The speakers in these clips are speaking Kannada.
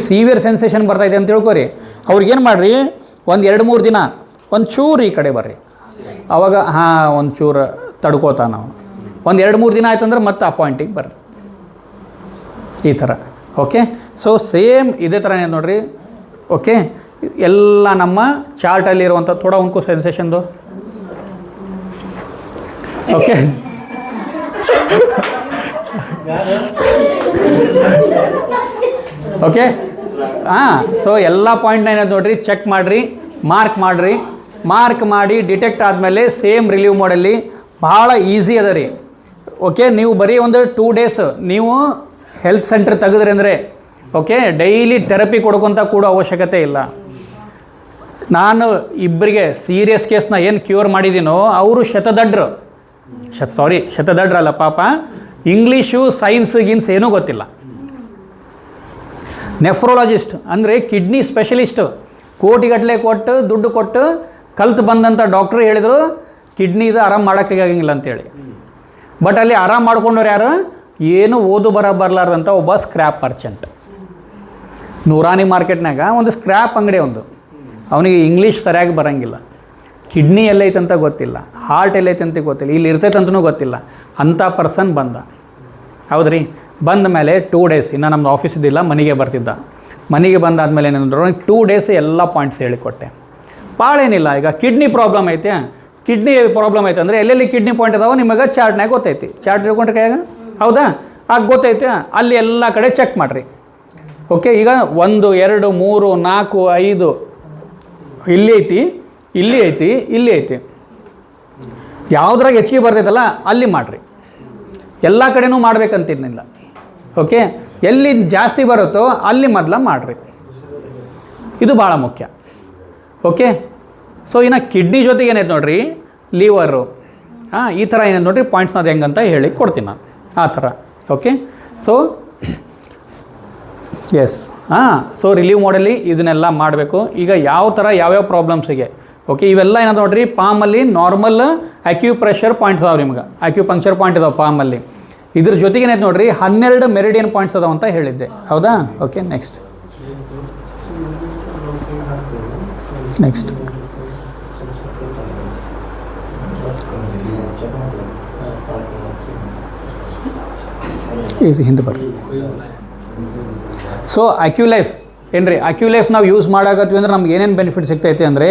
ಸೀವಿಯರ್ ಸೆನ್ಸೇಷನ್ ಬರ್ತೈತೆ ಅಂತ ತಿಳ್ಕೊರಿ, ಅವ್ರಿಗೇನು ಮಾಡಿರಿ, ಒಂದು 2-3 ದಿನ ಒಂಚೂರು ಈ ಕಡೆ ಬರ್ರಿ, ಅವಾಗ ಒಂಚೂರು ತಡ್ಕೋತಾನ ನಾವು. ಒಂದು 2-3 ದಿನ ಆಯ್ತಂದ್ರೆ ಮತ್ತೆ ಅಪಾಯಿಂಟಿಗೆ ಬರ್ರಿ, ಈ ಥರ. ಓಕೆ, ಸೊ ಸೇಮ್ ಇದೇ ಥರ ಏನು ನೋಡ್ರಿ. ಓಕೆ, ಎಲ್ಲ ನಮ್ಮ ಚಾರ್ಟಲ್ಲಿರುವಂಥ ಥೋಡ ಉಂಕು ಸೆನ್ಸೇಷನ್ದು. ಓಕೆ, ಓಕೆ, ಸೊ ಎಲ್ಲ ಪಾಯಿಂಟ್ನ ಏನಾದ್ರು ನೋಡ್ರಿ, ಚೆಕ್ ಮಾಡಿರಿ, ಮಾರ್ಕ್ ಮಾಡಿ ಡಿಟೆಕ್ಟ್ ಆದಮೇಲೆ ಸೇಮ್ ರಿಲೀವ್ ಮೋಡಲ್ಲಿ ಭಾಳ ಈಸಿ ಅದ ರೀ. ಓಕೆ, ನೀವು ಬರೀ ಒಂದು 2 ಡೇಸ್ ನೀವು ಹೆಲ್ತ್ ಸೆಂಟರ್ ತೆಗೆದ್ರಿ ಅಂದರೆ, ಓಕೆ, ಡೈಲಿ ಥೆರಪಿ ಕೊಡ್ಕೊತ ಕೂಡೋ ಅವಶ್ಯಕತೆ ಇಲ್ಲ. ನಾನು ಇಬ್ಬರಿಗೆ ಸೀರಿಯಸ್ ಕೇಸ್ನ ಏನು ಕ್ಯೂರ್ ಮಾಡಿದ್ದೀನೋ ಅವರು ಶತದಡ್ರಲ್ಲ ಪಾಪ, ಇಂಗ್ಲೀಷು ಸೈನ್ಸ್ ಗಿನ್ಸ್ ಏನೂ ಗೊತ್ತಿಲ್ಲ. ನೆಫ್ರೋಲಜಿಸ್ಟ್ ಅಂದರೆ ಕಿಡ್ನಿ ಸ್ಪೆಷಲಿಸ್ಟು, ಕೋಟಿಗಟ್ಟಲೆ ಕೊಟ್ಟು ದುಡ್ಡು ಕೊಟ್ಟು ಕಲ್ತು ಬಂದಂಥ ಡಾಕ್ಟ್ರು ಹೇಳಿದರು ಕಿಡ್ನಿದು ಆರಾಮ್ ಮಾಡೋಕ್ಕೆ ಆಗಂಗಿಲ್ಲ ಅಂತೇಳಿ. ಬಟ್ ಅಲ್ಲಿ ಆರಾಮ್ ಮಾಡ್ಕೊಂಡವ್ರು ಯಾರು? ಏನು ಓದು ಬರಲಾರ್ದಂಥ ಒಬ್ಬ ಸ್ಕ್ರ್ಯಾಪ್ ಮರ್ಚೆಂಟ್. ನೂರಾನಿ ಮಾರ್ಕೆಟ್ನಾಗ ಒಂದು ಸ್ಕ್ರ್ಯಾಪ್ ಅಂಗಡಿ ಅವನಿಗೆ ಇಂಗ್ಲೀಷ್ ಸರಿಯಾಗಿ ಬರೋಂಗಿಲ್ಲ, ಕಿಡ್ನಿ ಎಲ್ಲೈತೆ ಅಂತ ಗೊತ್ತಿಲ್ಲ, ಹಾರ್ಟ್ ಎಲ್ಲೈತೆ ಅಂತ ಗೊತ್ತಿಲ್ಲ, ಇಲ್ಲಿ ಇರ್ತೈತೆ ಅಂತಲೂ ಗೊತ್ತಿಲ್ಲ. ಅಂಥ ಪರ್ಸನ್ ಬಂದ. ಹೌದ್ರಿ, ಬಂದ ಮೇಲೆ 2 ಡೇಸ್, ಇನ್ನು ನಮ್ಮದು ಆಫೀಸ್ ಇದ್ದಿಲ್ಲ, ಮನೆಗೆ ಬರ್ತಿದ್ದ. ಮನೆಗೆ ಬಂದಾದ್ಮೇಲೆ ಏನಂದ್ರು, 2 ಡೇಸ್ ಎಲ್ಲ ಪಾಯಿಂಟ್ಸ್ ಹೇಳಿಕೊಟ್ಟೆ. ಭಾಳ ಏನಿಲ್ಲ, ಈಗ ಕಿಡ್ನಿ ಪ್ರಾಬ್ಲಮ್ ಐತೆ ಅಂದರೆ ಎಲ್ಲೆಲ್ಲಿ ಕಿಡ್ನಿ ಪಾಯಿಂಟ್ ಅದಾವ ನಿಮಗೆ ಚಾರ್ಟ್ನಾಗ ಗೊತ್ತೈತಿ. ಚಾರ್ಟ್ ಹಿಡ್ಕೊಂಡ್ರೆ ಕೈಯಾಗ, ಹೌದಾ, ಆಗ ಗೊತ್ತೈತೆ, ಅಲ್ಲಿ ಎಲ್ಲ ಕಡೆ ಚೆಕ್ ಮಾಡಿರಿ. ಓಕೆ, ಈಗ 1 2 3 4 5 ಇಲ್ಲಿ ಐತಿ, ಯಾವುದ್ರಾಗ ಹೆಚ್ಚಿಗೆ ಬರ್ತೈತಲ್ಲ ಅಲ್ಲಿ ಮಾಡಿರಿ. ಎಲ್ಲ ಕಡೆನೂ ಮಾಡ್ಬೇಕಂತೇನಿಲ್ಲ. ಓಕೆ, ಎಲ್ಲಿ ಜಾಸ್ತಿ ಬರುತ್ತೋ ಅಲ್ಲಿ ಮೊದಲು ಮಾಡಿರಿ, ಇದು ಭಾಳ ಮುಖ್ಯ. ಓಕೆ, ಸೊ ಇನ್ನು ಕಿಡ್ನಿ ಜೊತೆಗೆ ಏನೈತೆ ನೋಡ್ರಿ, ಲಿವರು, ಈ ಥರ ಏನೈತೆ ನೋಡ್ರಿ ಪಾಯಿಂಟ್ಸ್ನ ಅದು ಹೆಂಗಂತ ಹೇಳಿ ಕೊಡ್ತೀನಿ ನಾನು, ಆ ಥರ. Okay, so yes, so relieve ಮೋಡಲ್ಲಿ ಇದನ್ನೆಲ್ಲ ಮಾಡಬೇಕು. ಈಗ ಯಾವ್ಯಾವ ಪ್ರಾಬ್ಲಮ್ಸಿಗೆ, ಓಕೆ, ಇವೆಲ್ಲ ಏನಾದ್ರು ನೋಡ್ರಿ, ಪಾಮಲ್ಲಿ ನಾರ್ಮಲ್ ಅಕ್ಯುಪ್ರೆಷರ್ ಪಾಯಿಂಟ್ಸ್ ಅದಾವೆ, ನಿಮ್ಗೆ ಅಕ್ಯುಪಂಕ್ಚರ್ ಪಾಯಿಂಟ್ ಇದಾವೆ ಪಾಮಲ್ಲಿ. ಇದ್ರ ಜೊತೆಗೆ ಏನೈತೆ ನೋಡ್ರಿ 12 ಮೆರಿಡಿಯನ್ ಪಾಯಿಂಟ್ಸ್ ಅದಾವ ಅಂತ ಹೇಳಿದ್ದೆ, ಹೌದಾ? ಓಕೆ, ನೆಕ್ಸ್ಟ್ ಇದು ಹಿಂದೆ ಬರ್ರಿ. ಸೊ ಅಕ್ಯುಲೈಫ್ ಏನ್ರಿ, ಅಕ್ಯುಲೈಫ್ ನಾವು ಯೂಸ್ ಮಾಡಾಕತ್ವಿ ಅಂದ್ರೆ ನಮ್ಗೆ ಏನೇನು ಬೆನಿಫಿಟ್ ಸಿಗ್ತೈತಿ ಅಂದರೆ,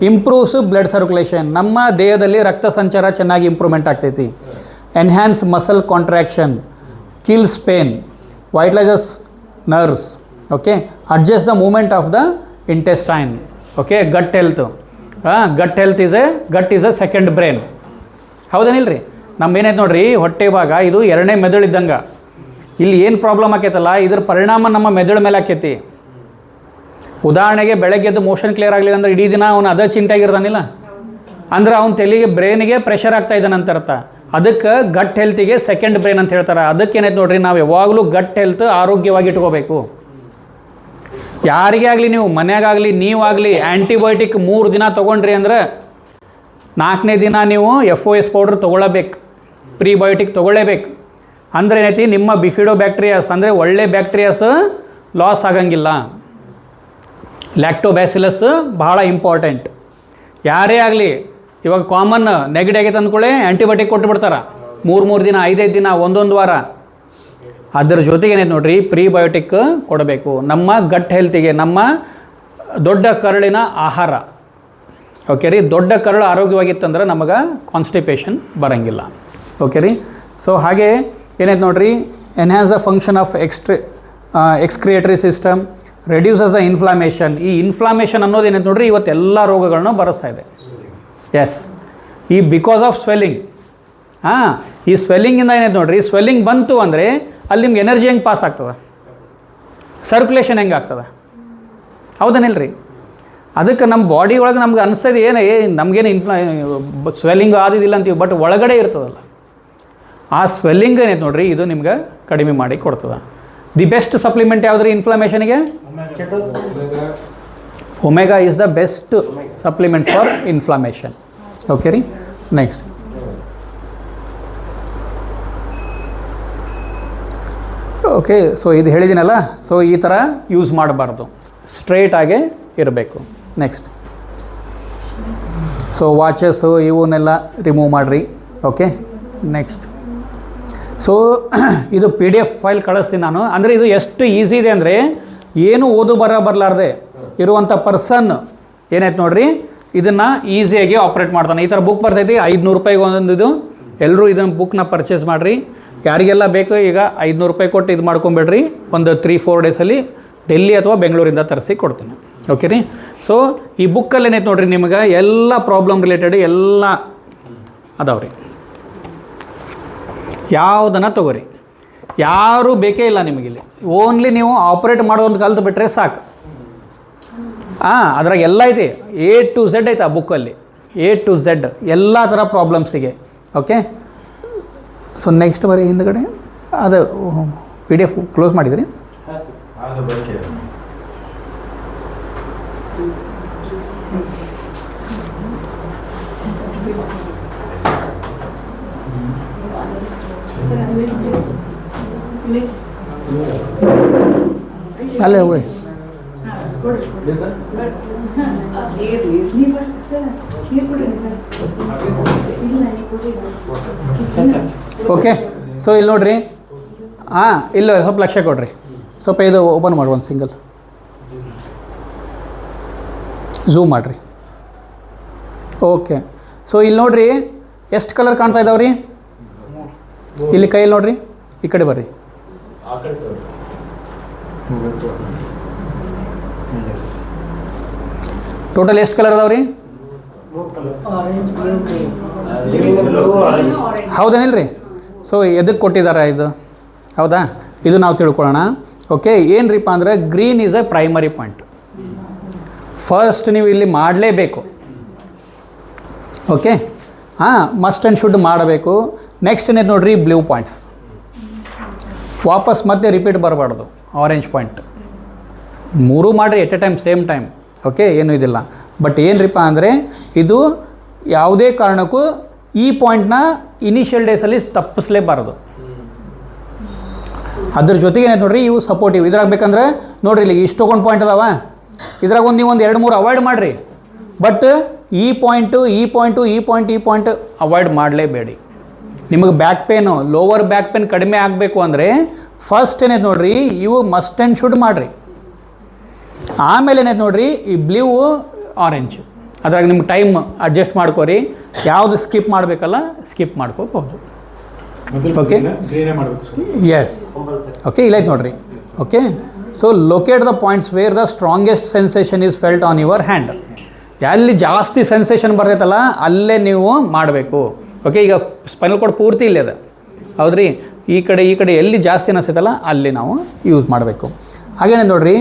ಇಂಪ್ರೂವ್ಸ್ ಬ್ಲಡ್ ಸರ್ಕ್ಯುಲೇಷನ್, ನಮ್ಮ ದೇಹದಲ್ಲಿ ರಕ್ತ ಸಂಚಾರ ಚೆನ್ನಾಗಿ ಇಂಪ್ರೂವ್ಮೆಂಟ್ ಆಗ್ತೈತಿ. Enhance muscle contraction, kills pain, vitalises nerves. Okay, adjust the movement of the intestine. Okay, gut health is a second brain. ಹೌದೇನಿಲ್ರಿ? ನಮ್ಮೇನೈತೆ ನೋಡ್ರಿ, ಹೊಟ್ಟೆ ಭಾಗ ಇದು 2ನೇ ಮೆದುಳು ಇದ್ದಂಗೆ. ಇಲ್ಲಿ ಏನು ಪ್ರಾಬ್ಲಮ್ ಆಕೈತಲ್ಲ, ಇದ್ರ ಪರಿಣಾಮ ನಮ್ಮ ಮೆದುಳು ಮೇಲೆ ಆಕೈತಿ. ಉದಾಹರಣೆಗೆ ಬೆಳಗ್ಗೆದ್ದು ಮೋಷನ್ ಕ್ಲಿಯರ್ ಆಗಲಿಲ್ಲ ಅಂದ್ರೆ ಇಡೀ ದಿನ ಅವನು ಅದೇ ಚಿಂತಾಗಿರ್ತಾನಿಲ್ಲ ಅಂದ್ರೆ ಅವನ ತಲೆಗೆ ಬ್ರೈನಿಗೆ ಪ್ರೆಷರ್ ಆಗ್ತಾ ಇದ್ದಾನೆ ಅಂತ ಅರ್ಥ. ಅದಕ್ಕೆ ಗಟ್ ಹೆಲ್ತಿಗೆ ಸೆಕೆಂಡ್ ಬ್ರೈನ್ ಅಂತ ಹೇಳ್ತಾರೆ. ಅದಕ್ಕೆ ಏನೈತೆ ನೋಡ್ರಿ, ನಾವು ಯಾವಾಗಲೂ ಗಟ್ ಹೆಲ್ತ್ ಆರೋಗ್ಯವಾಗಿ ಇಟ್ಕೋಬೇಕು. ಯಾರಿಗೇ ಆಗಲಿ, ನೀವು ಮನೆಯಾಗಲಿ ನೀವಾಗಲಿ, ಆ್ಯಂಟಿಬಯೋಟಿಕ್ 3 ದಿನ ತೊಗೊಂಡ್ರಿ ಅಂದ್ರೆ 4ನೇ ದಿನ ನೀವು FOS ಪೌಡ್ರ್ ತೊಗೊಳ್ಳಬೇಕು, ಪ್ರೀಬಯೋಟಿಕ್ ತೊಗೊಳ್ಳೇಬೇಕು. ಅಂದರೆ ಏನೈತಿ, ನಿಮ್ಮ ಬಿಫಿಡೋ ಬ್ಯಾಕ್ಟೀರಿಯಾಸ್ ಅಂದರೆ ಒಳ್ಳೆ ಬ್ಯಾಕ್ಟೀರಿಯಾಸ್ ಲಾಸ್ ಆಗಂಗಿಲ್ಲ. ಲ್ಯಾಕ್ಟೋಬ್ಯಾಸಿಲಸ್ ಭಾಳ ಇಂಪಾರ್ಟೆಂಟ್. ಯಾರೇ ಆಗಲಿ, ಇವಾಗ ಕಾಮನ್ ನೆಗಡಿ ಆಗೈತೆ ಅಂದ್ಕೊಳ್ಳಿ ಆ್ಯಂಟಿಬಯೋಟಿಕ್ ಕೊಟ್ಟುಬಿಡ್ತಾರೆ, 3 ದಿನ 5 ದಿನ 1 ವಾರ. ಅದರ ಜೊತೆಗೆ ಏನೈತೆ ನೋಡ್ರಿ, ಪ್ರೀಬಯೋಟಿಕ್ ಕೊಡಬೇಕು ನಮ್ಮ ಗಟ್ ಹೆಲ್ತಿಗೆ, ನಮ್ಮ ದೊಡ್ಡ ಕರುಳಿನ ಆಹಾರ. ಓಕೆ ರೀ, ದೊಡ್ಡ ಕರುಳು ಆರೋಗ್ಯವಾಗಿತ್ತಂದ್ರೆ ನಮಗೆ ಕಾನ್ಸ್ಟಿಪೇಷನ್ ಬರೋಂಗಿಲ್ಲ. ಓಕೆ ರೀ, ಸೊ ಹಾಗೆ ಏನೈತೆ ನೋಡ್ರಿ, enhance the function of excretory system, reduces the inflammation. ಈ ಇನ್ಫ್ಲಾಮೇಷನ್ ಅನ್ನೋದು ಏನೈತೆ ನೋಡ್ರಿ, ಇವತ್ತೆಲ್ಲ ರೋಗಗಳನ್ನು ಬರೆಸ್ತಾ ಇದೆ. ಎಸ್, ಈ ಬಿಕಾಸ್ ಆಫ್ ಸ್ವೆಲ್ಲಿಂಗ್. ಈ ಸ್ವೆಲ್ಲಿಂಗಿಂದ ಏನೈತೆ ನೋಡ್ರಿ, ಸ್ವೆಲ್ಲಿಂಗ್ ಬಂತು ಅಂದರೆ ಅಲ್ಲಿ ನಿಮ್ಗೆ ಎನರ್ಜಿ ಹೆಂಗೆ ಪಾಸ್ ಆಗ್ತದೆ, ಸರ್ಕ್ಯುಲೇಷನ್ ಹೆಂಗೆ ಆಗ್ತದೆ, ಹೌದನಿಲ್ರಿ? ಅದಕ್ಕೆ ನಮ್ಮ ಬಾಡಿ ಒಳಗೆ ನಮ್ಗೆ ಅನಿಸ್ತದೆ ನಮಗೇನು ಸ್ವೆಲ್ಲಿಂಗ್ ಆದಿಲ್ಲ ಅಂತೀವಿ, ಬಟ್ ಒಳಗಡೆ ಇರ್ತದಲ್ಲ ಆ ಸ್ವೆಲ್ಲಿಂಗ್ ಏನೈತೆ ನೋಡ್ರಿ, ಇದು ನಿಮ್ಗೆ ಕಡಿಮೆ ಮಾಡಿ ಕೊಡ್ತದೆ. ದಿ ಬೆಸ್ಟ್ ಸಪ್ಲಿಮೆಂಟ್ ಯಾವುದ್ರಿ ಇನ್ಫ್ಲಮೇಷನ್ಗೆ? Omega is the best supplement for inflammation. Okay ರೀ, ನೆಕ್ಸ್ಟ್ ಓಕೆ, ಸೊ ಇದು ಹೇಳಿದ್ದೀನಲ್ಲ, ಸೊ ಈ ಥರ ಯೂಸ್ ಮಾಡಬಾರ್ದು, ಸ್ಟ್ರೇಟಾಗೇ ಇರಬೇಕು. ನೆಕ್ಸ್ಟ್, ಸೊ ವಾಚಸ್ಸು ಇವನ್ನೆಲ್ಲ ರಿಮೂವ್ ಮಾಡಿರಿ. ಓಕೆ, ನೆಕ್ಸ್ಟ್, ಸೊ ಇದು PDF ಫೈಲ್ ಕಳಿಸ್ತೀನಿ ನಾನು. ಅಂದರೆ ಇದು ಎಷ್ಟು ಈಸಿ ಇದೆ ಅಂದರೆ ಏನು ಓದು ಬರಲಾರ್ದೆ ಇರುವಂಥ ಪರ್ಸನ್ ಏನಾಯ್ತು ನೋಡಿರಿ, ಇದನ್ನು ಈಸಿಯಾಗಿ ಆಪ್ರೇಟ್ ಮಾಡ್ತಾನೆ. ಈ ಥರ ಬುಕ್ ಬರ್ತೈತಿ, 500 ರೂಪಾಯಿಗೆ ಒಂದೊಂದು. ಇದು ಎಲ್ಲರೂ ಇದನ್ನು ಬುಕ್ನ ಪರ್ಚೇಸ್ ಮಾಡಿರಿ. ಯಾರಿಗೆಲ್ಲ ಬೇಕು ಈಗ 500 ರೂಪಾಯಿ ಕೊಟ್ಟು ಇದು ಮಾಡ್ಕೊಂಬಿಡ್ರಿ. ಒಂದು 3-4 ಡೇಸಲ್ಲಿ ಡೆಲ್ಲಿ ಅಥವಾ ಬೆಂಗಳೂರಿಂದ ತರಿಸಿ ಕೊಡ್ತೀನಿ. ಓಕೆ ರೀ. ಸೊ ಈ ಬುಕ್ಕಲ್ಲಿ ಏನೈತೆ ನೋಡಿರಿ, ನಿಮಗೆ ಎಲ್ಲ ಪ್ರಾಬ್ಲಮ್ ರಿಲೇಟೆಡ್ ಎಲ್ಲ ಅದಾವೆ ರೀ. ಯಾವುದನ್ನು ತೊಗೋರಿ, ಯಾರೂ ಬೇಕೇ ಇಲ್ಲ ನಿಮಗಿಲ್ಲಿ. ಓನ್ಲಿ ನೀವು ಆಪ್ರೇಟ್ ಮಾಡೋದು ಕಲ್ತು ಬಿಟ್ಟರೆ ಸಾಕು. ಅದ್ರಾಗ ಎಲ್ಲ ಐತಿ, A to Z ಐತೆ ಆ ಬುಕ್ಕಲ್ಲಿ. A to Z ಎಲ್ಲ ಥರ ಪ್ರಾಬ್ಲಮ್ಸಿಗೆ. ಓಕೆ, ಸೊ ನೆಕ್ಸ್ಟ್ ಬರೀ ಹಿಂದ್ಗಡೆ ಅದು PDF ಕ್ಲೋಸ್ ಮಾಡಿದ್ರಿ. ಅಲ್ಲೇ ಹೋಗಿ. ಓಕೆ, ಸೊ ಇಲ್ಲಿ ನೋಡ್ರಿ. ಇಲ್ಲ ಸ್ವಲ್ಪ ಲಕ್ಷ್ಯ ಕೊಡ್ರಿ. ಸ್ವಲ್ಪ ಇದು ಓಪನ್ ಮಾಡಿ, ಒಂದು ಸಿಂಗಲ್ ಝೂಮ್ ಮಾಡಿರಿ. ಓಕೆ, ಸೊ ಇಲ್ಲಿ ನೋಡ್ರಿ ಎಷ್ಟು ಕಲರ್ ಕಾಣ್ತಾ ಇದಾವ್ರಿ. ಇಲ್ಲಿ ಕೈಯಲ್ಲಿ ನೋಡ್ರಿ, ಈ ಕಡೆ ಬರ್ರಿ. ಟೋಟಲ್ ಎಷ್ಟು ಕಲರ್ ಅದಾವ್ರಿ? ಹೌದೇನಿಲ್ರಿ? ಸೊ ಎದಕ್ಕೆ ಕೊಟ್ಟಿದ್ದಾರೆ ಇದು? ಹೌದಾ, ಇದು ನಾವು ತಿಳ್ಕೊಳ್ಳೋಣ. ಓಕೆ, ಏನ್ರಿಪ್ಪ ಅಂದರೆ green is A primary point. First ನೀವು ಇಲ್ಲಿ ಮಾಡಲೇಬೇಕು. ಓಕೆ, ಮಸ್ಟ್ ಆ್ಯಂಡ್ ಶುಡ್ ಮಾಡಬೇಕು. ನೆಕ್ಸ್ಟ್ ಏನಿದೆ ನೋಡ್ರಿ, ಬ್ಲೂ ಪಾಯಿಂಟ್ಸ್. ವಾಪಸ್ ಮತ್ತೆ ರಿಪೀಟ್ ಬರಬಾರ್ದು. Orange point. 3 ಮಾಡಿರಿ at a time, same time. Okay, ಏನೂ ಇದಿಲ್ಲ. ಬಟ್ ಏನ್ರಿಪ್ಪ ಅಂದರೆ ಇದು ಯಾವುದೇ ಕಾರಣಕ್ಕೂ ಈ ಪಾಯಿಂಟ್ನ ಇನಿಷಿಯಲ್ ಡೇಸಲ್ಲಿ ತಪ್ಪಿಸಲೇಬಾರದು. ಅದ್ರ ಜೊತೆಗೆ ಏನಾಯ್ತು ನೋಡ್ರಿ, ಇವು ಸಪೋರ್ಟಿವ್. ಇದ್ರಾಗ ಬೇಕಂದ್ರೆ ನೋಡ್ರಿ, ಇಲ್ಲಿ ಇಷ್ಟು ತೊಗೊಂಡು ಪಾಯಿಂಟ್ ಅದಾವ, ಇದ್ರಾಗ ಒಂದು ನೀವು ಒಂದು 2-3 ಅವಾಯ್ಡ್ ಮಾಡಿರಿ. ಬಟ್ ಈ ಪಾಯಿಂಟ್ ಅವಾಯ್ಡ್ ಮಾಡಲೇಬೇಡಿ. ನಿಮಗೆ back pain, lower back pain ಕಡಿಮೆ ಆಗಬೇಕು ಅಂದರೆ ಫಸ್ಟ್ ಏನಾಯ್ತು ನೋಡ್ರಿ, ಇವು ಮಸ್ಟ್ ಆ್ಯಂಡ್ ಶುಡ್ ಮಾಡಿರಿ. ಆಮೇಲೆ ಏನಾಯ್ತು ನೋಡ್ರಿ, ಈ ಬ್ಲೂ ಆರೆಂಜ್, ಅದ್ರಾಗ ನಿಮ್ಗೆ ಟೈಮ್ ಅಡ್ಜಸ್ಟ್ ಮಾಡ್ಕೋರಿ. ಯಾವುದು ಸ್ಕಿಪ್ ಮಾಡಬೇಕಲ್ಲ ಸ್ಕಿಪ್ ಮಾಡ್ಕೋಬಹುದು. Okay, S. ಓಕೆ, ಇಲ್ಲೈತೆ ನೋಡ್ರಿ. Okay, so locate the points where the strongest sensation is felt on your hand. ಎಲ್ಲಿ ಜಾಸ್ತಿ ಸೆನ್ಸೇಷನ್ ಬರ್ತೈತಲ್ಲ ಅಲ್ಲೇ ನೀವು ಮಾಡಬೇಕು. ಓಕೆ, ಈಗ ಸ್ಪೈನಲ್ ಕಾರ್ಡ್ ಪೂರ್ತಿ ಇಲ್ಲೇ ಇದೆ, ಹೌದ್ರಿ. ಈ ಕಡೆ ಎಲ್ಲಿ ಜಾಸ್ತಿ ಅನಿಸ್ತೈತಲ್ಲ ಅಲ್ಲಿ ನಾವು ಯೂಸ್ ಮಾಡಬೇಕು. ಹಾಗೇನೆ ನೋಡ್ರಿ,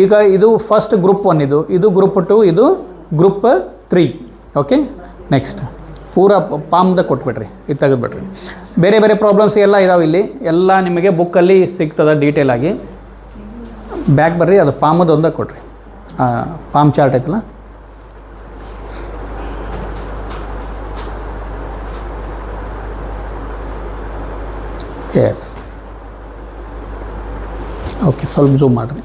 ಈಗ ಇದು ಫಸ್ಟ್ ಗ್ರೂಪ್ 1, ಇದು ಗ್ರೂಪ್ 2, ಇದು ಗ್ರೂಪ್ 3. ಓಕೆ, ನೆಕ್ಸ್ಟ್ ಪೂರ ಪಾಮ್ದ ಕೊಟ್ಬಿಟ್ರಿ, ಇದು ತೆಗೆದುಬಿಟ್ರಿ. ಬೇರೆ ಬೇರೆ ಪ್ರಾಬ್ಲಮ್ಸ್ ಎಲ್ಲ ಇದಾವೆ ಇಲ್ಲಿ, ಎಲ್ಲ ನಿಮಗೆ ಬುಕ್ಕಲ್ಲಿ ಸಿಗ್ತದೆ ಡೀಟೇಲ್ ಆಗಿ. ಬ್ಯಾಕ್ ಬರ್ರಿ, ಅದು ಪಾಮದು ಒಂದೇ ಕೊಟ್ರಿ. ಪಾಮ್ ಚಾರ್ಟ್ ಐತಲ್ಲ, ಎಸ್. ಓಕೆ, ಸ್ವಲ್ಪ ಝೂಮ್ ಮಾಡಿರಿ.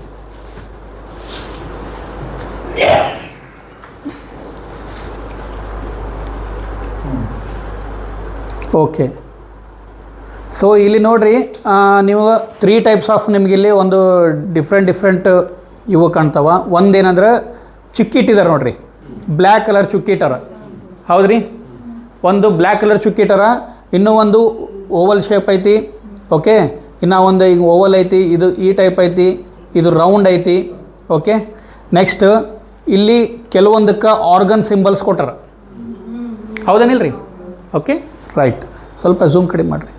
ಓಕೆ, ಸೊ ಇಲ್ಲಿ ನೋಡಿರಿ, ನೀವು 3 ಟೈಪ್ಸ್ ಆಫ್ ನಿಮಗಿಲ್ಲಿ ಒಂದು ಡಿಫ್ರೆಂಟ್ ಇವು ಕಾಣ್ತಾವ. ಒಂದೇನಂದ್ರೆ ಚುಕ್ಕಿಟ್ಟಿದ್ದಾರೆ ನೋಡಿರಿ, ಬ್ಲ್ಯಾಕ್ ಕಲರ್ ಚುಕ್ಕಿಟ್ಟಾರ, ಹೌದ್ರಿ. ಒಂದು ಬ್ಲ್ಯಾಕ್ ಕಲರ್ ಚುಕ್ಕಿಟ್ಟಾರ, ಇನ್ನೂ ಒಂದು ಓವಲ್ ಶೇಪ್ ಐತಿ. ಓಕೆ, ಇನ್ನು ಒಂದು ಹಿಂಗೆ ಓವಲ್ ಐತಿ, ಇದು ಈ ಟೈಪ್ ಐತಿ, ಇದು ರೌಂಡ್ ಐತಿ. ಓಕೆ, ನೆಕ್ಸ್ಟ್ ಇಲ್ಲಿ ಕೆಲವೊಂದಕ್ಕೆ ಆರ್ಗನ್ ಸಿಂಬಲ್ಸ್ ಕೊಟ್ಟಾರ, ಹೌದೇನಿಲ್ರಿ? Okay, right. ಸ್ವಲ್ಪ ಝೂಮ್ ಕಡಿಮೆ ಮಾಡಿರಿ,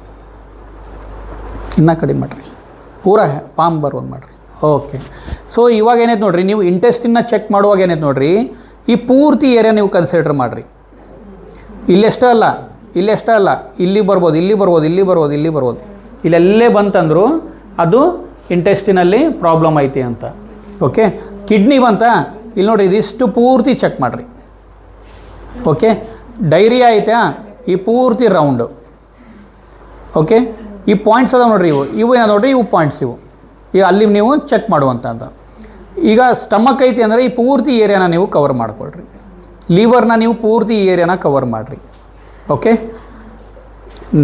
ಇನ್ನೂ ಕಡಿಮೆ ಮಾಡಿರಿ, ಪೂರ ಪಾಮ್ ಬರುವಂಗೆ ಮಾಡಿರಿ. ಓಕೆ, ಸೊ ಇವಾಗ ಏನೈತೆ ನೋಡಿರಿ, ನೀವು ಇಂಟೆಸ್ಟಿನ್ನ ಚೆಕ್ ಮಾಡುವಾಗ ಏನೈತೆ ನೋಡಿರಿ, ಈ ಪೂರ್ತಿ ಏರಿಯಾ ನೀವು ಕನ್ಸಿಡರ್ ಮಾಡಿರಿ. ಇಲ್ಲೆಷ್ಟೇ ಅಲ್ಲ, ಇಲ್ಲಿ ಬರ್ಬೋದು, ಇಲ್ಲೆಲ್ಲೇ ಬಂತಂದ್ರು ಅದು ಇಂಟೆಸ್ಟಿನಲ್ಲಿ ಪ್ರಾಬ್ಲಮ್ ಐತಿ ಅಂತ. ಓಕೆ, ಕಿಡ್ನಿ ಬಂತ, ಇಲ್ಲಿ ನೋಡಿರಿ, ಇದಿಷ್ಟು ಪೂರ್ತಿ ಚೆಕ್ ಮಾಡಿರಿ. ಓಕೆ, ಡೈರಿಯಾ ಐತಾ, ಈ ಪೂರ್ತಿ ರೌಂಡು. ಓಕೆ, ಈ ಪಾಯಿಂಟ್ಸ್ ಅದಾವೆ ನೋಡಿರಿ, ಇವು ಏನೋ ನೋಡಿರಿ, ಇವು ಪಾಯಿಂಟ್ಸ್ ಇವು. ಈಗ ಅಲ್ಲಿ ನೀವು ಚೆಕ್ ಮಾಡುವಂಥದ್ದು. ಈಗ ಸ್ಟಮಕ್ ಐತಿ ಅಂದರೆ ಈ ಪೂರ್ತಿ ಏರಿಯಾನ ನೀವು ಕವರ್ ಮಾಡ್ಕೊಳ್ರಿ. ಲಿವರ್ನ ನೀವು ಪೂರ್ತಿ ಈ ಏರಿಯಾನ ಕವರ್ ಮಾಡಿರಿ. ಓಕೆ,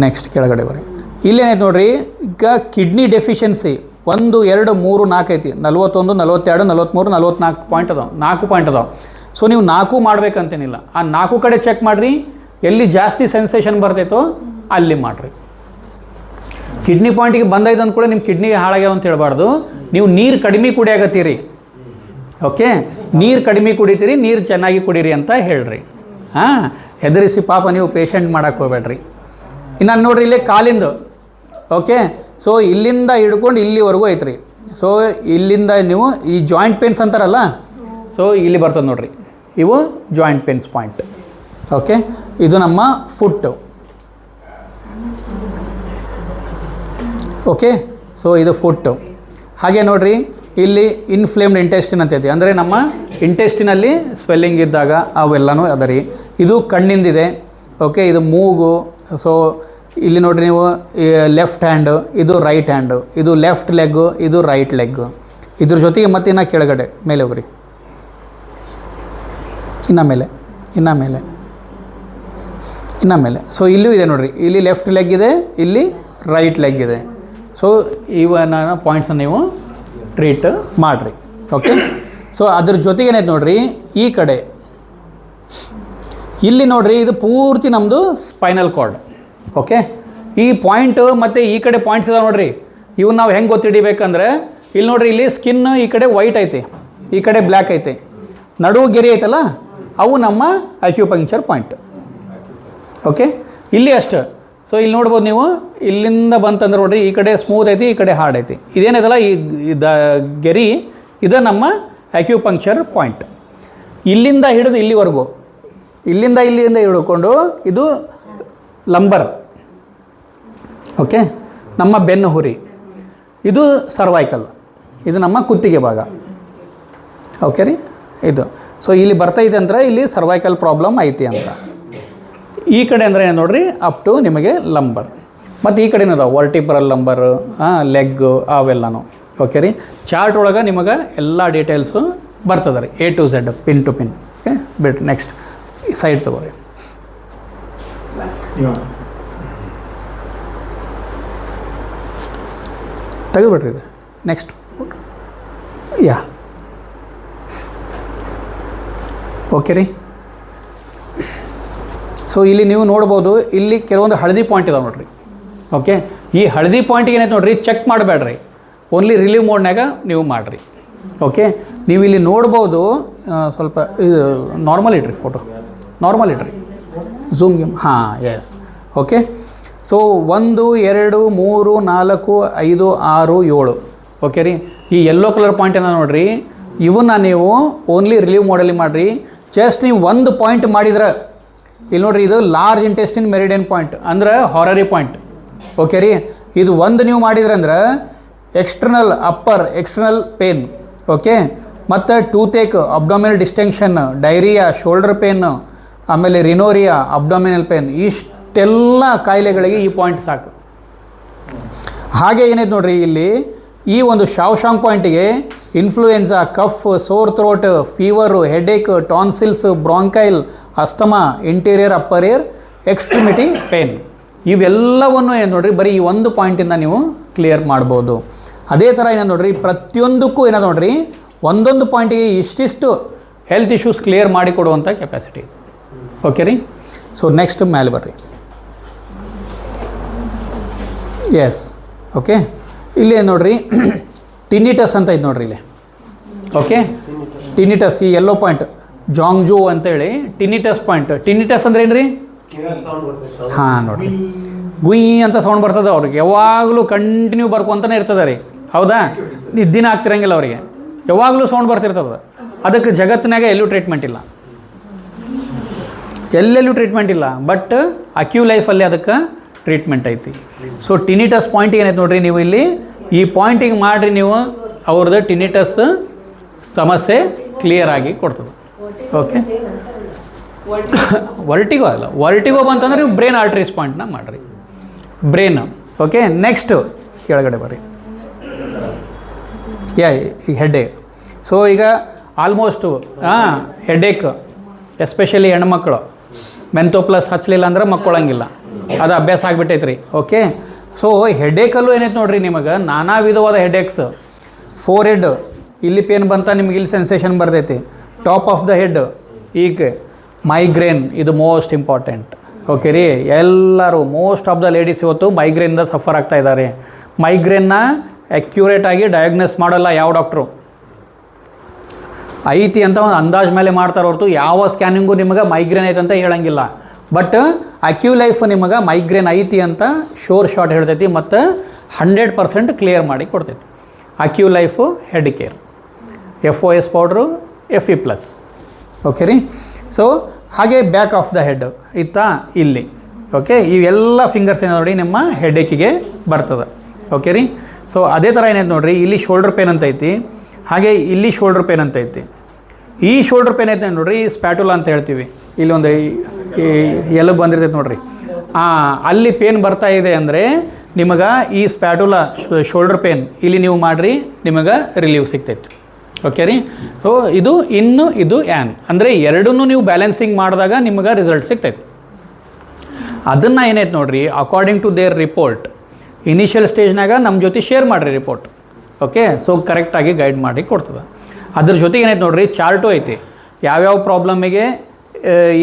ನೆಕ್ಸ್ಟ್ ಕೆಳಗಡೆ ಬರ್ರಿ. ಇಲ್ಲೇನೈತೆ ನೋಡಿರಿ, ಈಗ ಕಿಡ್ನಿ ಡೆಫಿಷಿಯನ್ಸಿ 1, 2, 3, 4 ಐತಿ. 41, 42, 43, 44 ಪಾಯಿಂಟ್ ಅದಾವೆ, 4 ಪಾಯಿಂಟ್ ಅದಾವೆ. ಸೊ ನೀವು 4 ಮಾಡ್ಬೇಕಂತೇನಿಲ್ಲ, ಆ 4 ಕಡೆ ಚೆಕ್ ಮಾಡಿರಿ. ಎಲ್ಲಿ ಜಾಸ್ತಿ ಸೆನ್ಸೇಷನ್ ಬರ್ತೈತೋ ಅಲ್ಲಿ ಮಾಡಿರಿ. ಕಿಡ್ನಿ ಪಾಯಿಂಟಿಗೆ ಬಂದೈತೆ ಅಂದ್ಕೂಡ ನಿಮ್ಮ ಕಿಡ್ನಿಗೆ ಹಾಳಾಗ್ಯಾವ ಅಂತ ಹೇಳ್ಬಾರ್ದು. ನೀವು ನೀರು ಕಡಿಮೆ ಕುಡಿಯಾಗತ್ತೀರಿ. ಓಕೆ, ನೀರು ಕಡಿಮೆ ಕುಡಿತೀರಿ, ನೀರು ಚೆನ್ನಾಗಿ ಕುಡೀರಿ ಅಂತ ಹೇಳ್ರಿ. ಹಾಂ, ಹೆದರಿಸಿ ಪಾಪ ನೀವು ಪೇಷಂಟ್ ಮಾಡೋಕ್ಕೆ ಹೋಗ್ಬೇಡ್ರಿ. ಇನ್ನು ನೋಡಿರಿ ಇಲ್ಲೇ ಕಾಲಿಂದು. ಓಕೆ, ಸೊ ಇಲ್ಲಿಂದ ಹಿಡ್ಕೊಂಡು ಇಲ್ಲಿವರೆಗೂ ಐತ್ರಿ. ಸೊ ಇಲ್ಲಿಂದ ನೀವು ಈ ಜಾಯಿಂಟ್ ಪೇನ್ಸ್ ಅಂತಾರಲ್ಲ, ಸೊ ಇಲ್ಲಿ ಬರ್ತದೆ ನೋಡಿರಿ, ಇವು ಜಾಯಿಂಟ್ ಪೇನ್ಸ್ ಪಾಯಿಂಟ್. ಓಕೆ, ಇದು ನಮ್ಮ ಫುಟ್ಟು. ಓಕೆ, ಸೊ ಇದು ಫುಟ್ಟು. ಹಾಗೆ ನೋಡಿರಿ ಇಲ್ಲಿ ಇನ್ಫ್ಲೇಮ್ಡ್ ಇಂಟೆಸ್ಟಿನ್ ಅಂತೈತಿ, ಅಂದರೆ ನಮ್ಮ ಇಂಟೆಸ್ಟಿನಲ್ಲಿ ಸ್ವೆಲ್ಲಿಂಗ್ ಇದ್ದಾಗ ಅವೆಲ್ಲನೂ ಅದ ರೀ. ಇದು ಕಣ್ಣಿಂದಿದೆ. ಓಕೆ, ಇದು ಮೂಗು. ಸೊ ಇಲ್ಲಿ ನೋಡಿರಿ ನೀವು ಲೆಫ್ಟ್ ಹ್ಯಾಂಡು, ಇದು ರೈಟ್ ಹ್ಯಾಂಡು, ಇದು ಲೆಫ್ಟ್ ಲೆಗ್ಗು, ಇದು ರೈಟ್ ಲೆಗ್ಗು. ಇದ್ರ ಜೊತೆಗೆ ಮತ್ತೆ ಇನ್ನು ಕೆಳಗಡೆ ಮೇಲೆ ಹೋಗ್ರಿ, ಇನ್ನು ಮೇಲೆ. ಸೊ ಇಲ್ಲೂ ಇದೆ ನೋಡಿರಿ, ಇಲ್ಲಿ ಲೆಫ್ಟ್ ಲೆಗ್ ಇದೆ, ಇಲ್ಲಿ ರೈಟ್ ಲೆಗ್ ಇದೆ. ಸೊ ಇವನ್ನ ಪಾಯಿಂಟ್ಸನ್ನ ನೀವು ಟ್ರೀಟ್ ಮಾಡಿರಿ. ಓಕೆ, ಸೊ ಅದ್ರ ಜೊತೆಗೆ ಏನೈತೆ ನೋಡಿರಿ, ಈ ಕಡೆ ಇಲ್ಲಿ ನೋಡಿರಿ, ಇದು ಪೂರ್ತಿ ನಮ್ಮದು ಸ್ಪೈನಲ್ ಕಾರ್ಡ್. ಓಕೆ, ಈ ಪಾಯಿಂಟು ಮತ್ತು ಈ ಕಡೆ ಪಾಯಿಂಟ್ಸ್ ಇದಾವೆ ನೋಡಿರಿ. ಇವು ನಾವು ಹೆಂಗೆ ಗೊತ್ತಿಡಿಬೇಕಂದ್ರೆ, ಇಲ್ಲಿ ನೋಡಿರಿ, ಇಲ್ಲಿ ಸ್ಕಿನ್ ಈ ಕಡೆ ವೈಟ್ ಐತೆ, ಈ ಕಡೆ ಬ್ಲ್ಯಾಕ್ ಐತೆ, ನಡುವು ಗೆರೆ ಐತಲ್ಲ, ಅವು ನಮ್ಮ ಅಕ್ಯುಪಂಕ್ಚರ್ ಪಾಯಿಂಟ್. ಓಕೆ, ಇಲ್ಲಿ ಅಷ್ಟು. ಸೊ ಇಲ್ಲಿ ನೋಡ್ಬೋದು ನೀವು, ಇಲ್ಲಿಂದ ಬಂತಂದ್ರೆ ನೋಡಿರಿ, ಈ ಕಡೆ ಸ್ಮೂತ್ ಐತಿ, ಈ ಕಡೆ ಹಾರ್ಡ್ ಐತಿ. ಇದೇನೈತಲ್ಲ ಈ ಗೆರೆ, ಇದು ನಮ್ಮ ಅಕ್ಯುಪಂಕ್ಚರ್ ಪಾಯಿಂಟ್. ಇಲ್ಲಿಂದ ಹಿಡಿದು ಇಲ್ಲಿವರೆಗೂ, ಇಲ್ಲಿಂದ ಹಿಡ್ಕೊಂಡು ಇದು ಲಂಬರ್. ಓಕೆ, ನಮ್ಮ ಬೆನ್ನು ಹುರಿ. ಇದು ಸರ್ವೈಕಲ್, ಇದು ನಮ್ಮ ಕುತ್ತಿಗೆ ಭಾಗ. ಓಕೆ ರೀ, ಇದು. ಸೊ ಇಲ್ಲಿ ಬರ್ತೈತೆ ಅಂದ್ರೆ ಇಲ್ಲಿ ಸರ್ವೈಕಲ್ ಪ್ರಾಬ್ಲಮ್ ಐತಿ ಅಂತ. ಈ ಕಡೆ ಅಂದರೆ ಏನು ನೋಡಿರಿ, ಅಪ್ ಟು ನಿಮಗೆ ಲಂಬರ್. ಮತ್ತು ಈ ಕಡೆನೂ ಅದಾವೆ ವರ್ಟಿಬ್ರಲ್ ಲಂಬರ್, ಲೆಗ್ಗು, ಅವೆಲ್ಲನೂ. ಓಕೆ ರೀ, ಚಾರ್ಟ್ ಒಳಗೆ ನಿಮಗೆ ಎಲ್ಲ ಡೀಟೇಲ್ಸು ಬರ್ತದೆ ರೀ, A to Z, pin to pin. Okay, ಬಿಟ್ಟು ನೆಕ್ಸ್ಟ್ ಸೈಡ್ ತೊಗೋರಿ. ತೆಗೆದುಬಿಟ್ರಿ ಇದು. ನೆಕ್ಸ್ಟ್ ಓಕೆ ರೀ. ಸೊ ಇಲ್ಲಿ ನೀವು ನೋಡ್ಬೋದು, ಇಲ್ಲಿ ಕೆಲವೊಂದು ಹಳದಿ ಪಾಯಿಂಟ್ ಇದಾವೆ ನೋಡಿರಿ. ಓಕೆ, ಈ ಹಳದಿ ಪಾಯಿಂಟಿಗೆ ಏನೈತೆ ನೋಡಿರಿ, ಚೆಕ್ ಮಾಡಬೇಡ್ರಿ, ಓನ್ಲಿ ರಿಲೀವ್ ಮೋಡ್ನಾಗ ನೀವು ಮಾಡಿರಿ. ಓಕೆ, ನೀವು ಇಲ್ಲಿ ನೋಡ್ಬೋದು, ಸ್ವಲ್ಪ ಇದು ನಾರ್ಮಲ್ ಇಡ್ರಿ, ಫೋಟೋ ನಾರ್ಮಲ್ ಇಡ್ರಿ, ಝೂಮ್ ಗೇಮ್. ಹಾಂ, ಎಸ್. Okay, so 1, 2, 3, 4, 5, 6, 7. ಓಕೆ ರೀ, ಈ ಯೆಲ್ಲೋ ಕಲರ್ ಪಾಯಿಂಟನ್ನು ನೋಡಿರಿ, ಇವನ್ನ ನೀವು ಓನ್ಲಿ ರಿಲೀವ್ ಮೋಡಲ್ಲಿ ಮಾಡಿರಿ. ಜಸ್ಟ್ ನೀವು ಒಂದು ಪಾಯಿಂಟ್ ಮಾಡಿದ್ರೆ, ಇಲ್ಲಿ ನೋಡಿರಿ, ಇದು ಲಾರ್ಜ್ ಇಂಟೆಸ್ಟಿನ್ ಮೆರಿಡಿಯನ್ ಪಾಯಿಂಟ್, ಅಂದ್ರೆ ಹಾರರಿ ಪಾಯಿಂಟ್. ಓಕೆ ರೀ, ಇದು ಒಂದು ನೀವು ಮಾಡಿದ್ರೆ ಅಂದ್ರೆ external upper external pain. Okay, ಮತ್ತು ಟೂತೇಕ್, abdominal distension, diarrhoea, shoulder pain, ಆಮೇಲೆ ರಿನೋರಿಯಾ, ಅಬ್ಡಾಮಿನಲ್ ಪೇನ್, ಇಷ್ಟೆಲ್ಲ ಕಾಯಿಲೆಗಳಿಗೆ ಈ ಪಾಯಿಂಟ್ ಸಾಕು. ಹಾಗೆ ಏನೈತೆ ನೋಡ್ರಿ, ಇಲ್ಲಿ ಈ ಒಂದು ಶಾವ್ಶಾಂಗ್ ಪಾಯಿಂಟಿಗೆ influenza, cough, sore throat, fever, headache, tonsils, bronchial, asthma, interior upper air, extremity pain, ಇವೆಲ್ಲವನ್ನು ಏನು ನೋಡ್ರಿ, ಬರೀ ಈ ಒಂದು ಪಾಯಿಂಟಿಂದ ನೀವು ಕ್ಲಿಯರ್ ಮಾಡ್ಬೋದು. ಅದೇ ಥರ ಏನೋ ನೋಡ್ರಿ, ಪ್ರತಿಯೊಂದಕ್ಕೂ ಏನೋ ನೋಡ್ರಿ, ಒಂದೊಂದು ಪಾಯಿಂಟಿಗೆ ಇಷ್ಟಿಷ್ಟು ಹೆಲ್ತ್ ಇಶ್ಯೂಸ್ ಕ್ಲಿಯರ್ ಮಾಡಿಕೊಡುವಂಥ ಕೆಪಾಸಿಟಿ. ಓಕೆ ರೀ, ಸೊ ನೆಕ್ಸ್ಟ್ ಮೇಲೆ ಬರ್ರಿ. ಎಸ್. ಓಕೆ, ಇಲ್ಲಿ ಏನು ನೋಡ್ರಿ, ಟಿನಿಟಸ್ ಅಂತ ಇದು ನೋಡ್ರಿ ಇಲ್ಲಿ. ಓಕೆ, ಟಿನಿಟಸ್, ಈ ಯೆಲ್ಲೋ ಪಾಯಿಂಟ್ ಜಾಂಗ್ಜೋ ಅಂತೇಳಿ ಟಿನಿಟಸ್ ಪಾಯಿಂಟ್. ಟಿನಿಟಸ್ ಅಂದ್ರೆ ಏನು ರೀ? ಹಾಂ ನೋಡಿರಿ, ಗುಯ್ ಅಂತ ಸೌಂಡ್ ಬರ್ತದೆ ಅವ್ರಿಗೆ, ಯಾವಾಗಲೂ ಕಂಟಿನ್ಯೂ ಬರ್ಕೊಂತಾನೆ ಇರ್ತದೆ ರೀ. ಹೌದಾ? ನಿದ್ದಿನ ಆಗ್ತಿರಂಗಿಲ್ಲ ಅವರಿಗೆ, ಯಾವಾಗಲೂ ಸೌಂಡ್ ಬರ್ತಿರ್ತದೆ. ಅದಕ್ಕೆ ಜಗತ್ತಿನಾಗ ಎಲ್ಲೂ ಟ್ರೀಟ್ಮೆಂಟ್ ಇಲ್ಲ, ಎಲ್ಲೆಲ್ಲೂ ಟ್ರೀಟ್ಮೆಂಟ್ ಇಲ್ಲ. ಬಟ್ ಅಕ್ಯೂ ಲೈಫಲ್ಲಿ ಅದಕ್ಕೆ ಟ್ರೀಟ್ಮೆಂಟ್ ಐತಿ. ಸೊ ಟಿನಿಟಸ್ ಪಾಯಿಂಟಿಗೆ ಏನೈತೆ ನೋಡ್ರಿ, ನೀವು ಇಲ್ಲಿ ಈ ಪಾಯಿಂಟಿಗೆ ಮಾಡಿರಿ, ನೀವು ಅವ್ರದ್ದು ಟಿನಿಟಸ್ ಸಮಸ್ಯೆ ಕ್ಲಿಯರ್ ಆಗಿ ಕೊಡ್ತದೆ. ಓಕೆ, ವರ್ಟಿಗೋ ಅಲ್ಲ, ವರ್ಟಿಗೋ ಬಂತಂದ್ರೆ ನೀವು ಬ್ರೈನ್ ಆರ್ಟ್ರೀಸ್ ಪಾಯಿಂಟ್ನ ಮಾಡಿರಿ. ಬ್ರೈನ್ ಓಕೆ, ನೆಕ್ಸ್ಟ್ ಕೆಳಗಡೆ ಬರ್ರಿ. ಈ ಹೆಡ್ಡೇಕ್. ಸೊ ಈಗ ಆಲ್ಮೋಸ್ಟು ಹೆಡ್ಡೇಕ್ ಎಸ್ಪೆಷಲಿ ಹೆಣ್ಮಕ್ಳು ಮೆಂತೋ ಪ್ಲಸ್ ಹಚ್ಚಲಿಲ್ಲ ಅಂದ್ರೆ ಮಕ್ಕೊಳಂಗಿಲ್ಲ, ಅದು ಅಭ್ಯಾಸ ಆಗಿಬಿಟ್ಟೈತೆ ರೀ. ಓಕೆ, ಸೊ ಹೆಡ್ಡೇಕಲ್ಲೂ ಏನೈತೆ ನೋಡಿರಿ, ನಿಮಗೆ ನಾನಾ ವಿಧವಾದ ಹೆಡ್ಡೇಕ್ಸ್. ಫೋರ್ ಹೆಡ್ ಇಲ್ಲಿ ಪೇನ್ ಬಂತ, ನಿಮ್ಗೆ ಇಲ್ಲಿ ಸೆನ್ಸೇಷನ್ ಬರ್ತೈತಿ. ಟಾಪ್ ಆಫ್ ದ ಹೆಡ್ ಈಗ ಮೈಗ್ರೇನ್, ಇದು ಮೋಸ್ಟ್ ಇಂಪಾರ್ಟೆಂಟ್. ಓಕೆ ರೀ, ಎಲ್ಲರೂ ಮೋಸ್ಟ್ ಆಫ್ ದ ಲೇಡೀಸ್ ಇವತ್ತು ಮೈಗ್ರೇನಿಂದ ಸಫರ್ ಆಗ್ತಾ ಇದ್ದಾರೆ. ಮೈಗ್ರೇನ್ನ ಅಕ್ಯುರೇಟಾಗಿ ಡಯಾಗ್ನೋಸ್ ಮಾಡಲ್ಲ ಯಾವ ಡಾಕ್ಟ್ರು. ಐತಿ ಅಂತ ಒಂದು ಅಂದಾಜು ಮೇಲೆ ಮಾಡ್ತಾರೆ ಹೊರತು ಯಾವ ಸ್ಕ್ಯಾನಿಂಗು ನಿಮಗೆ ಮೈಗ್ರೇನ್ ಐತೆ ಅಂತ ಹೇಳಂಗಿಲ್ಲ. ಬಟ್ ಅಕ್ಯುಲೈಫ್ ನಿಮಗೆ ಮೈಗ್ರೇನ್ ಐತಿ ಅಂತ ಶೋರ್ ಶಾರ್ಟ್ ಹೇಳ್ತೈತಿ ಮತ್ತು 100% ಕ್ಲಿಯರ್ ಮಾಡಿ ಕೊಡ್ತೈತಿ. Acculife head care, FOS powder, FE+. Okay ರೀ. ಸೊ ಹಾಗೆ ಬ್ಯಾಕ್ ಆಫ್ ದ ಹೆಡ್ ಇತ್ತಾ ಇಲ್ಲಿ. ಓಕೆ, ಇವೆಲ್ಲ ಫಿಂಗರ್ಸ್ ಏನೋ ನೋಡಿ ನಿಮ್ಮ ಹೆಡ್ಡೇಕಿಗೆ ಬರ್ತದೆ. ಓಕೆ ರೀ. ಸೊ ಅದೇ ಥರ ಏನೈತೆ ನೋಡಿರಿ, ಇಲ್ಲಿ ಶೋಲ್ಡರ್ ಪೇನ್ ಅಂತ ಐತಿ, ಹಾಗೆ ಇಲ್ಲಿ ಶೋಲ್ಡರ್ ಪೇನ್ ಅಂತ ಐತಿ. ಈ ಶೋಲ್ಡರ್ ಪೇನ್ ಐತೆ ನೋಡಿರಿ, ಸ್ಪ್ಯಾಟುಲಾ ಅಂತ ಹೇಳ್ತೀವಿ. ಇಲ್ಲಿ ಒಂದು ಎಲುಬು ಬಂದಿರ್ತೈತೆ ನೋಡಿರಿ, ಅಲ್ಲಿ ಪೇನ್ ಬರ್ತಾ ಇದೆ ಅಂದರೆ ನಿಮಗೆ ಈ ಸ್ಪ್ಯಾಟುಲಾ ಶೋಲ್ಡರ್ ಪೇನ್ ಇಲ್ಲಿ ನೀವು ಮಾಡಿರಿ, ನಿಮಗೆ ರಿಲೀವ್ ಸಿಗ್ತೈತಿ. ಓಕೆ ರೀ. ಸೊ ಇದು ಇದು ಆ್ಯನ್ ಅಂದರೆ ಎರಡನ್ನೂ ನೀವು ಬ್ಯಾಲೆನ್ಸಿಂಗ್ ಮಾಡಿದಾಗ ನಿಮಗೆ ರಿಸಲ್ಟ್ ಸಿಗ್ತೈತಿ. ಅದನ್ನು ಏನೈತೆ ನೋಡಿರಿ, according to their report initial ಸ್ಟೇಜ್ನಾಗ ನಮ್ಮ ಜೊತೆ ಶೇರ್ ಮಾಡಿರಿ ರಿಪೋರ್ಟ್. ಓಕೆ, ಸೊ ಕರೆಕ್ಟಾಗಿ ಗೈಡ್ ಮಾಡಿ ಕೊಡ್ತದೆ. ಅದ್ರ ಜೊತೆಗೆ ಏನೈತೆ ನೋಡಿರಿ, ಚಾರ್ಟು ಐತಿ. ಯಾವ್ಯಾವ ಪ್ರಾಬ್ಲಮಿಗೆ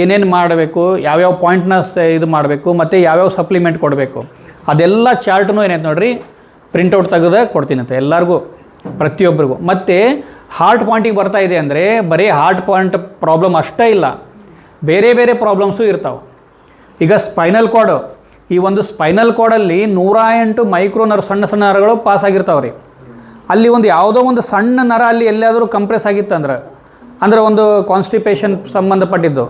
ಏನೇನು ಮಾಡಬೇಕು, ಯಾವ್ಯಾವ ಪಾಯಿಂಟ್ನ ಇದು ಮಾಡಬೇಕು, ಮತ್ತು ಯಾವ್ಯಾವ ಸಪ್ಲಿಮೆಂಟ್ ಕೊಡಬೇಕು, ಅದೆಲ್ಲ ಚಾರ್ಟ್ನು ಏನೈತೆ ನೋಡಿರಿ ಪ್ರಿಂಟೌಟ್ ತೆಗೆದು ಕೊಡ್ತೀನಿ ಅಂತ ಎಲ್ಲರಿಗೂ, ಪ್ರತಿಯೊಬ್ಬರಿಗೂ. ಮತ್ತು ಹಾರ್ಟ್ ಪಾಯಿಂಟಿಗೆ ಬರ್ತಾ ಇದೆ ಅಂದರೆ ಬರೀ ಹಾರ್ಟ್ ಪಾಯಿಂಟ್ ಪ್ರಾಬ್ಲಮ್ ಅಷ್ಟೇ ಇಲ್ಲ, ಬೇರೆ ಬೇರೆ ಪ್ರಾಬ್ಲಮ್ಸು ಇರ್ತಾವೆ. ಈಗ ಸ್ಪೈನಲ್ ಕಾರ್ಡು, ಈ ಒಂದು ಸ್ಪೈನಲ್ ಕಾರ್ಡಲ್ಲಿ 108 ಮೈಕ್ರೋ ನರ ಸಣ್ಣ ಸಣ್ಣ ನರಗಳು ಪಾಸ್ ಆಗಿರ್ತಾವೆ ರೀ. ಅಲ್ಲಿ ಒಂದು ಯಾವುದೋ ಒಂದು ಸಣ್ಣ ನರ ಅಲ್ಲಿ ಎಲ್ಲಾದರೂ ಕಂಪ್ರೆಸ್ ಆಗಿತ್ತಂದ್ರೆ, ಅಂದರೆ ಒಂದು ಕಾನ್ಸ್ಟಿಪೇಷನ್ ಸಂಬಂಧಪಟ್ಟಿದ್ದು,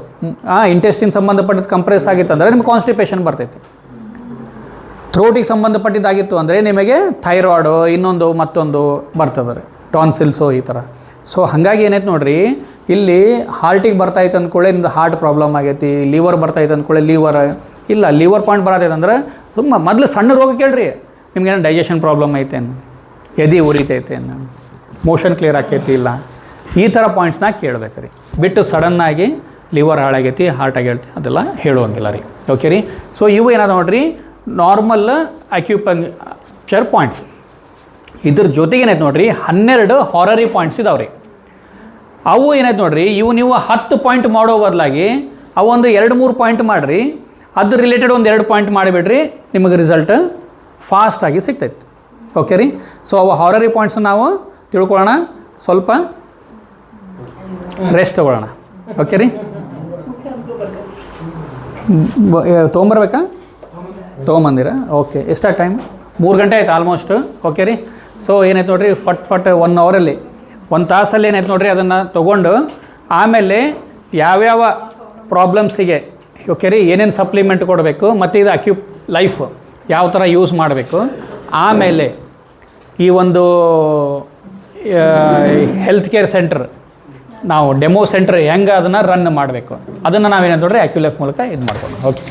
ಇಂಟೆಸ್ಟಿನ್ ಸಂಬಂಧಪಟ್ಟಿದ್ದು ಕಂಪ್ರೆಸ್ ಆಗಿತ್ತಂದರೆ ನಿಮ್ಗೆ ಕಾನ್ಸ್ಟಿಪೇಷನ್ ಬರ್ತೈತಿ. ಥ್ರೋಟಿಗೆ ಸಂಬಂಧಪಟ್ಟಿದ್ದಾಗಿತ್ತು ಅಂದರೆ ನಿಮಗೆ ಥೈರಾಯ್ಡು ಇನ್ನೊಂದು ಮತ್ತೊಂದು ಬರ್ತದೆ ರೀ, ಟಾನ್ಸಿಲ್ಸು ಈ ಥರ. ಸೊ ಹಾಗಾಗಿ ಏನೈತೆ ನೋಡಿರಿ, ಇಲ್ಲಿ ಹಾರ್ಟಿಗೆ ಬರ್ತಾಯಿತ್ತು ಅಂದ್ಕೊಳ್ಳೆ ನಿಮ್ದು ಹಾರ್ಟ್ ಪ್ರಾಬ್ಲಮ್ ಆಗೈತಿ, ಲಿವರ್ ಬರ್ತಾಯಿತ್ತು ಅಂದ್ಕೊಳ್ಳೆ ಲಿವರ್ ಇಲ್ಲ, ಲಿವರ್ ಪಾಯಿಂಟ್ ಬರತೈತೆ ಅಂದ್ರೆ ತುಂಬ ಮೊದಲು ಸಣ್ಣ ರೋಗ ಕೇಳ್ರಿ, ನಿಮ್ಗೇನು ಡೈಜೆಷನ್ ಪ್ರಾಬ್ಲಮ್ ಐತೇನು, ಎದೆ ಉರಿತೈತೆ, ಮೋಷನ್ ಕ್ಲಿಯರ್ ಆಕೈತಿ ಇಲ್ಲ, ಈ ಥರ ಪಾಯಿಂಟ್ಸ್ನ ಕೇಳಬೇಕು ರೀ. ಬಿಟ್ಟು ಸಡನ್ನಾಗಿ ಲಿವರ್ ಹಾಳಾಗೈತಿ, ಹಾರ್ಟ್ ಆಗೈತಿ ಅದೆಲ್ಲ ಹೇಳುವಂಗಿಲ್ಲ ರೀ. ಓಕೆ ರೀ. ಸೊ ಇವು ಏನಾದ ನೋಡಿರಿ ನಾರ್ಮಲ್ ಅಕ್ಯುಪಂಕ್ಚರ್ ಪಾಯಿಂಟ್ಸ್. ಇದ್ರ ಜೊತೆಗೆ ಏನೈತೆ ನೋಡಿರಿ 12 ಹಾರರಿ ಪಾಯಿಂಟ್ಸ್ ಇದಾವೆ ರೀ. ಅವು ಏನೈತೆ ನೋಡಿರಿ, ಇವು ನೀವು 10 ಪಾಯಿಂಟ್ ಮಾಡೋ ಬದಲಾಗಿ ಅವು ಒಂದು 2-3 ಪಾಯಿಂಟ್ ಮಾಡಿರಿ, ಅದ್ರ ರಿಲೇಟೆಡ್ ಒಂದು 2 ಪಾಯಿಂಟ್ ಮಾಡಿಬಿಡ್ರಿ, ನಿಮಗೆ ರಿಸಲ್ಟ್ ಫಾಸ್ಟಾಗಿ ಸಿಗ್ತೈತೆ. ಓಕೆ ರೀ. ಸೊ ಅವು ಹಾರರಿ ಪಾಯಿಂಟ್ಸ್ ನಾವು ತಿಳ್ಕೊಳ್ಳೋಣ, ಸ್ವಲ್ಪ ರೆಸ್ಟ್ ತೊಗೊಳ್ಳೋಣ. ಓಕೆ ರೀ. ತೊಗೊಂಬರ್ಬೇಕಾ? ತೊಗೊಂಬಂದಿರ? ಓಕೆ. ಎಷ್ಟ ಟೈಮ್? 3 ಗಂಟೆ ಆಯ್ತು ಆಲ್ಮೋಸ್ಟ್. ಓಕೆ ರೀ. ಸೊ ಏನೈತೆ ನೋಡಿರಿ, ಫಟ್ 1 ಅವರಲ್ಲಿ 1 ತಾಸಲ್ಲಿ ಏನೈತೆ ನೋಡಿರಿ, ಅದನ್ನು ತೊಗೊಂಡು ಆಮೇಲೆ ಯಾವ್ಯಾವ ಪ್ರಾಬ್ಲಮ್ಸಿಗೆ ಓಕೆ ರೀ ಏನೇನು ಸಪ್ಲಿಮೆಂಟ್ ಕೊಡಬೇಕು, ಮತ್ತು ಇದು ಲೈಫ್ ಯಾವ ಥರ ಯೂಸ್ ಮಾಡಬೇಕು, ಆಮೇಲೆ ಈ ಒಂದು ಹೆಲ್ತ್ ಕೇರ್ ಸೆಂಟರ್ ನಾವು ಡೆಮೋ ಸೆಂಟರ್ ಹೆಂಗೆ ಅದನ್ನು ರನ್ ಮಾಡಬೇಕು, ಅದನ್ನು ನಾವೇನಂತ ನೋಡ್ರಿ ಅಕ್ಯುಲೈಫ್ ಮೂಲಕ ಇದು ಮಾಡ್ಕೊಂಡು. ಓಕೆ.